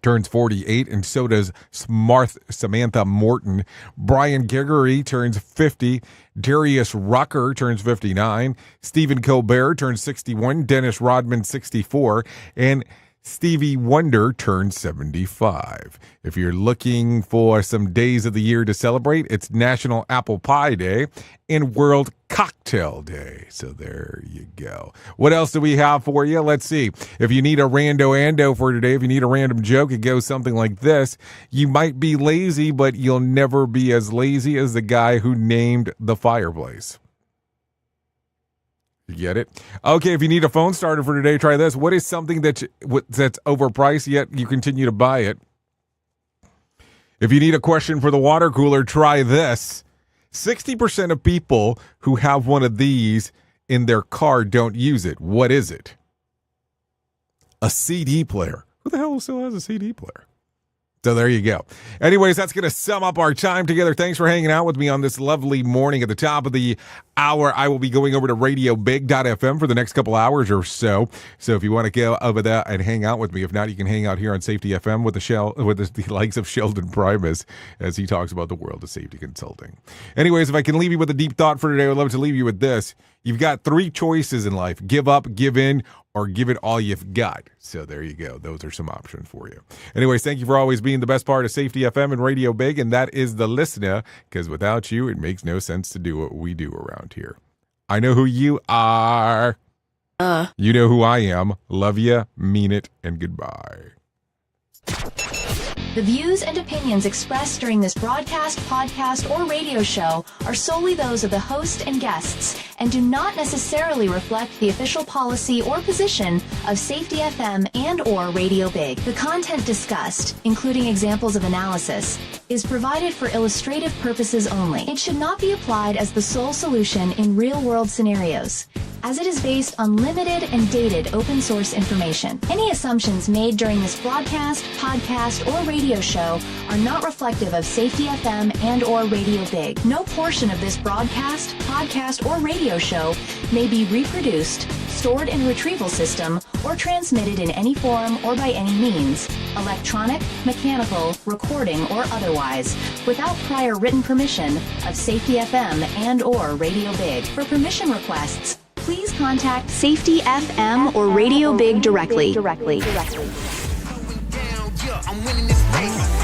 turns 48, and so does Samantha Morton. Brian Gregory turns 50. Darius Rucker turns 59. Stephen Colbert turns 61. Dennis Rodman, 64. And Stevie Wonder turned 75. If you're looking for some days of the year to celebrate, it's National Apple Pie Day and World Cocktail Day. So there you go. What else do we have for you? Let's see. If you need a rando-ando for today, if you need a random joke, it goes something like this. You might be lazy, but you'll never be as lazy as the guy who named the fireplace. You get it? Okay, if you need a phone starter for today, try this. What is something that's overpriced, yet you continue to buy it? If you need a question for the water cooler, try this. 60% of people who have one of these in their car don't use it. What is it? A CD player. Who the hell still has a CD player? So there you go. Anyways, that's going to sum up our time together. Thanks for hanging out with me on this lovely morning. At the top of the hour, I will be going over to radiobig.fm for the next couple hours or so. So if you want to go over there and hang out with me, if not, you can hang out here on Safety FM with the likes of Sheldon Primus as he talks about the world of safety consulting. Anyways, if I can leave you with a deep thought for today, I would love to leave you with this. You've got three choices in life: give up, give in, or give it all you've got. So there you go. Those are some options for you. Anyways, thank you for always being the best part of Safety FM and Radio Big, and that is the listener, because without you, it makes no sense to do what we do around here. I know who you are. You know who I am. Love ya, mean it, and goodbye. The views and opinions expressed during this broadcast, podcast, or radio show are solely those of the host and guests and do not necessarily reflect the official policy or position of Safety FM and or Radio Big. The content discussed, including examples of analysis, is provided for illustrative purposes only. It should not be applied as the sole solution in real-world scenarios, as it is based on limited and dated open source information. Any assumptions made during this broadcast, podcast, or radio show are not reflective of Safety FM and or Radio Big. No portion of this broadcast, podcast, or radio show may be reproduced, stored in a retrieval system, or transmitted in any form or by any means, electronic, mechanical, recording, or otherwise, without prior written permission of Safety FM and or Radio Big. For permission requests, please contact Safety FM or Radio Big directly. I'm winning this race.